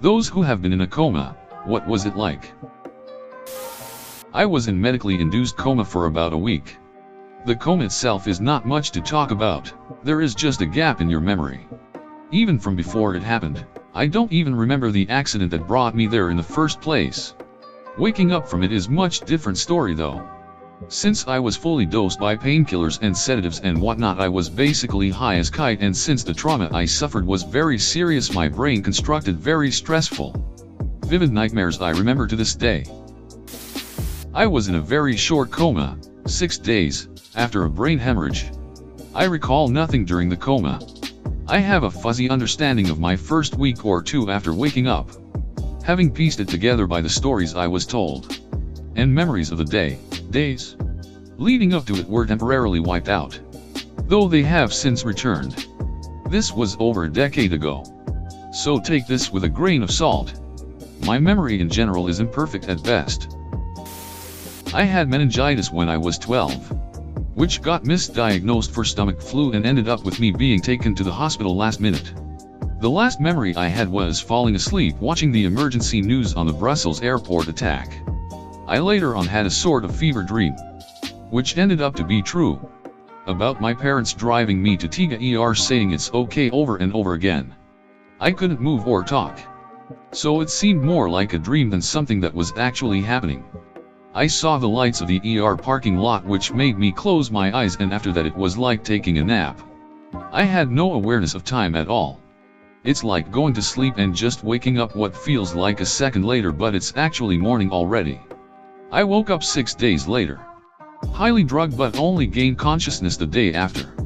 Those who have been in a coma, what was it like? I was in medically induced coma for about a week. The coma itself is not much to talk about, there is just a gap in your memory. Even from before it happened, I don't even remember the accident that brought me there in the first place. Waking up from it is much different story though. Since I was fully dosed by painkillers and sedatives and whatnot, I was basically high as kite, and since the trauma I suffered was very serious, my brain constructed very stressful. Vivid nightmares I remember to this day. I was in a very short coma, 6 days, after a brain hemorrhage. I recall nothing during the coma. I have a fuzzy understanding of my first week or two after waking up, having pieced it together by the stories I was told. And memories of the days leading up to it were temporarily wiped out, though they have since returned. This was over a decade ago, so take this with a grain of salt. My memory in general is imperfect at best. I had meningitis when I was 12, which got misdiagnosed for stomach flu and ended up with me being taken to the hospital last minute. The last memory I had was falling asleep watching the emergency news on the Brussels airport attack. I later on had a sort of fever dream, which ended up to be true, about my parents driving me to Tiga ER saying it's okay over and over again. I couldn't move or talk, so it seemed more like a dream than something that was actually happening. I saw the lights of the ER parking lot, which made me close my eyes, and after that it was like taking a nap. I had no awareness of time at all. It's like going to sleep and just waking up what feels like a second later, but it's actually morning already. I woke up 6 days later, highly drugged, but only gained consciousness the day after.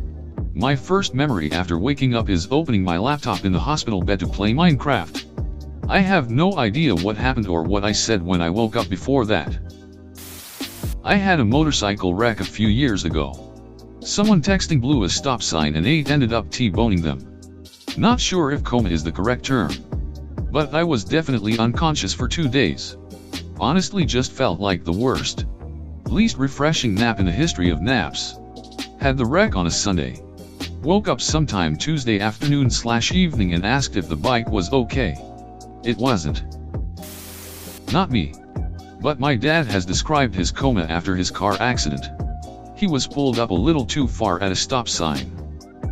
My first memory after waking up is opening my laptop in the hospital bed to play Minecraft. I have no idea what happened or what I said when I woke up before that. I had a motorcycle wreck a few years ago. Someone texting blew a stop sign and 8 ended up T-boning them. Not sure if coma is the correct term, but I was definitely unconscious for 2 days. Honestly, just felt like the worst, least refreshing nap in the history of naps. Had the wreck on a Sunday. Woke up sometime Tuesday afternoon/evening and asked if the bike was okay. It wasn't. Not me. But my dad has described his coma after his car accident. He was pulled up a little too far at a stop sign,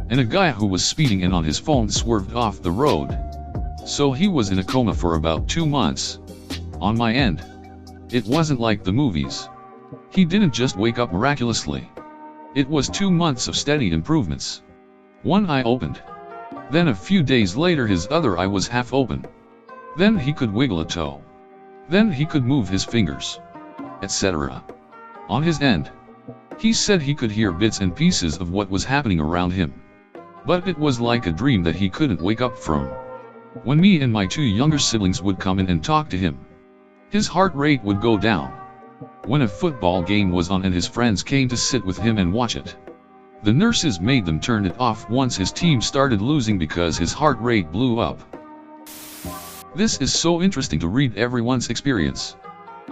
and a guy who was speeding in on his phone swerved off the road. So he was in a coma for about 2 months. On my end, it wasn't like the movies. He didn't just wake up miraculously. It was 2 months of steady improvements. One eye opened. Then a few days later his other eye was half open. Then he could wiggle a toe. Then he could move his fingers, etc. On his end, he said he could hear bits and pieces of what was happening around him. But it was like a dream that he couldn't wake up from. When me and my 2 younger siblings would come in and talk to him, his heart rate would go down. When a football game was on and his friends came to sit with him and watch it, the nurses made them turn it off once his team started losing because his heart rate blew up. This is so interesting to read everyone's experience.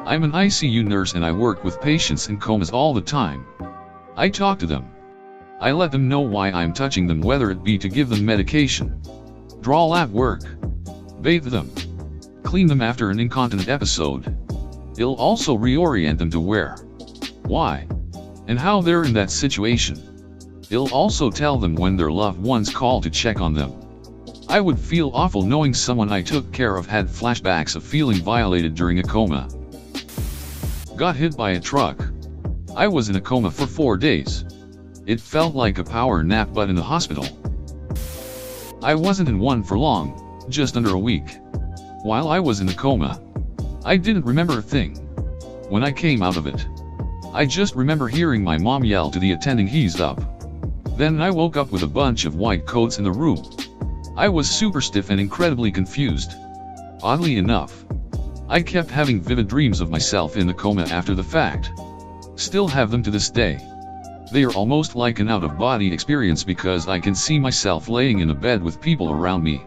I'm an ICU nurse and I work with patients in comas all the time. I talk to them. I let them know why I'm touching them, whether it be to give them medication, draw lab work, bathe them, clean them after an incontinent episode. It'll also reorient them to where, why, and how they're in that situation. It'll also tell them when their loved ones call to check on them. I would feel awful knowing someone I took care of had flashbacks of feeling violated during a coma. Got hit by a truck. I was in a coma for 4 days. It felt like a power nap, but in the hospital. I wasn't in one for long, just under a week. While I was in the coma, I didn't remember a thing. When I came out of it, I just remember hearing my mom yell to the attending, "He's up." Then I woke up with a bunch of white coats in the room. I was super stiff and incredibly confused. Oddly enough, I kept having vivid dreams of myself in the coma after the fact. Still have them to this day. They are almost like an out-of-body experience because I can see myself laying in a bed with people around me.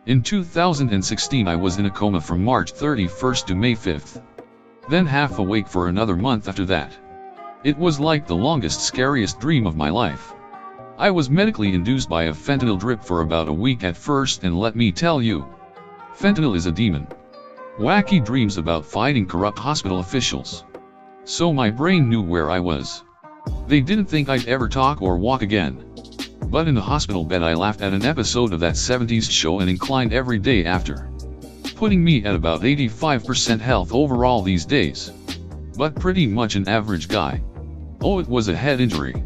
In 2016 I was in a coma from March 31st to May 5th. Then half awake for another month after that. It was like the longest, scariest dream of my life. I was medically induced by a fentanyl drip for about a week at first, and let me tell you, fentanyl is a demon. Wacky dreams about fighting corrupt hospital officials. So my brain knew where I was. They didn't think I'd ever talk or walk again. But in the hospital bed I laughed at an episode of that 70s show and inclined every day after, putting me at about 85% health overall these days. But pretty much an average guy. Oh, it was a head injury.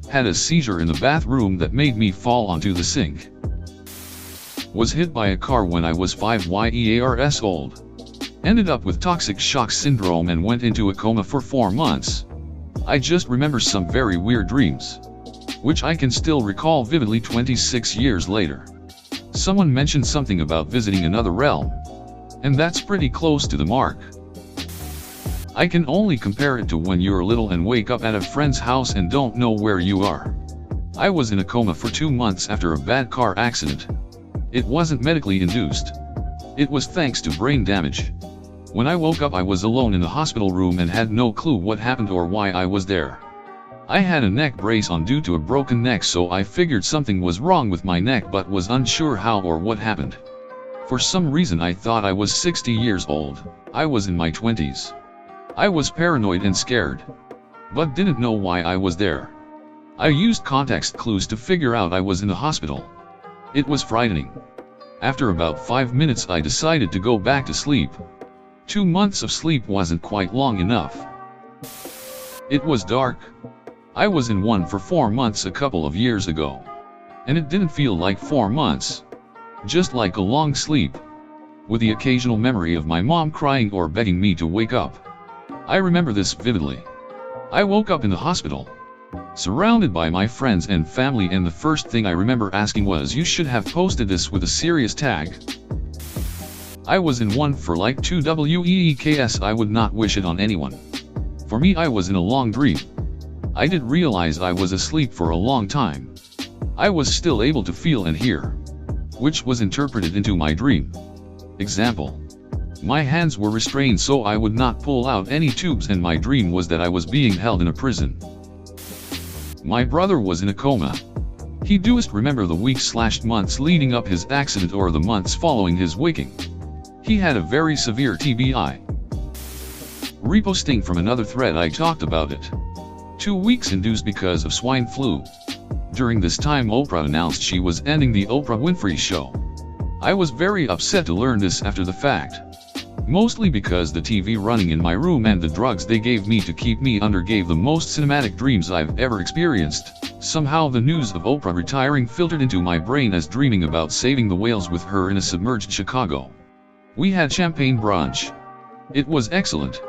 Had a seizure in the bathroom that made me fall onto the sink. Was hit by a car when I was 5 years old. Ended up with toxic shock syndrome and went into a coma for 4 months. I just remember some very weird dreams, which I can still recall vividly 26 years later. Someone mentioned something about visiting another realm, and that's pretty close to the mark. I can only compare it to when you're little and wake up at a friend's house and don't know where you are. I was in a coma for 2 months after a bad car accident. It wasn't medically induced. It was thanks to brain damage. When I woke up I was alone in the hospital room and had no clue what happened or why I was there. I had a neck brace on due to a broken neck, so I figured something was wrong with my neck but was unsure how or what happened. For some reason I thought I was 60 years old. I was in my 20s. I was paranoid and scared, but didn't know why I was there. I used context clues to figure out I was in the hospital. It was frightening. After about 5 minutes I decided to go back to sleep. 2 months of sleep wasn't quite long enough. It was dark. I was in one for 4 months a couple of years ago. And it didn't feel like 4 months. Just like a long sleep. With the occasional memory of my mom crying or begging me to wake up. I remember this vividly. I woke up in the hospital, surrounded by my friends and family, and the first thing I remember asking was, "You should have posted this with a serious tag." I was in one for like 2 weeks. I would not wish it on anyone. For me, I was in a long dream. I did realize I was asleep for a long time. I was still able to feel and hear, which was interpreted into my dream. Example. My hands were restrained so I would not pull out any tubes, and my dream was that I was being held in a prison. My brother was in a coma. He doesn't remember the weeks/months leading up his accident or the months following his waking. He had a very severe TBI. Reposting from another thread I talked about it. 2 weeks induced because of swine flu. During this time Oprah announced she was ending the Oprah Winfrey Show. I was very upset to learn this after the fact. Mostly because the TV running in my room and the drugs they gave me to keep me under gave the most cinematic dreams I've ever experienced. Somehow the news of Oprah retiring filtered into my brain as dreaming about saving the whales with her in a submerged Chicago. We had champagne brunch. It was excellent.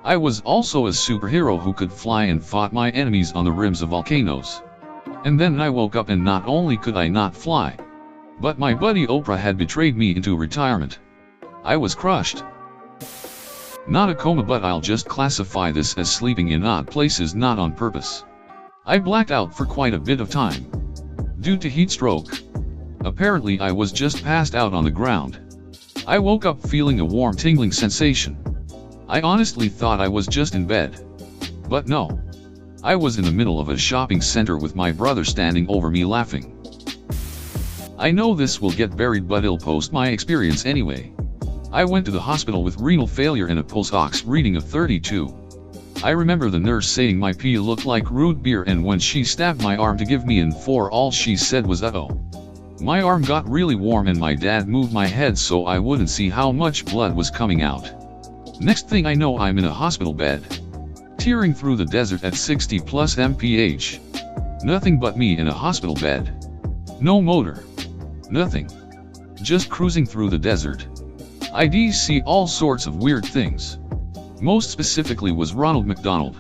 I was also a superhero who could fly and fought my enemies on the rims of volcanoes. And then I woke up and not only could I not fly, but my buddy Oprah had betrayed me into retirement. I was crushed. Not a coma, but I'll just classify this as sleeping in odd places, not on purpose. I blacked out for quite a bit of time, due to heat stroke. Apparently I was just passed out on the ground. I woke up feeling a warm tingling sensation. I honestly thought I was just in bed. But no. I was in the middle of a shopping center with my brother standing over me laughing. I know this will get buried, but I'll post my experience anyway. I went to the hospital with renal failure and a pulse ox reading of 32. I remember the nurse saying my pee looked like root beer, and when she stabbed my arm to give me an 4, all she said was "uh-oh." My arm got really warm and my dad moved my head so I wouldn't see how much blood was coming out. Next thing I know, I'm in a hospital bed, tearing through the desert at 60 plus mph. Nothing but me in a hospital bed. No motor. Nothing. Just cruising through the desert. I'd see all sorts of weird things. Most specifically was Ronald McDonald.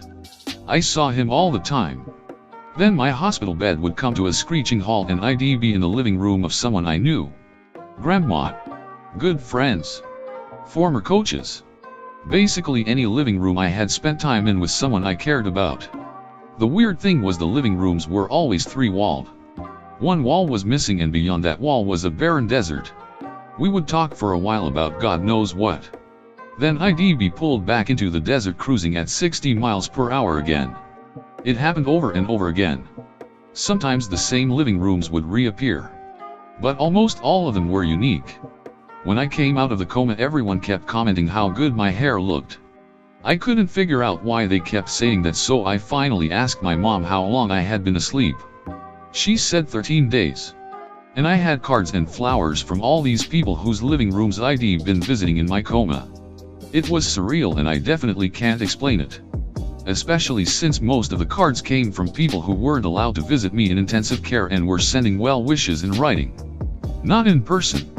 I saw him all the time. Then my hospital bed would come to a screeching halt and I'd be in the living room of someone I knew. Grandma. Good friends. Former coaches. Basically any living room I had spent time in with someone I cared about. The weird thing was the living rooms were always 3-walled. One wall was missing and beyond that wall was a barren desert. We would talk for a while about God knows what. Then I'd be pulled back into the desert cruising at 60 miles per hour again. It happened over and over again. Sometimes the same living rooms would reappear. But almost all of them were unique. When I came out of the coma, everyone kept commenting how good my hair looked. I couldn't figure out why they kept saying that, so I finally asked my mom how long I had been asleep. She said 13 days. And I had cards and flowers from all these people whose living rooms I'd been visiting in my coma. It was surreal, and I definitely can't explain it. Especially since most of the cards came from people who weren't allowed to visit me in intensive care and were sending well wishes in writing. Not in person.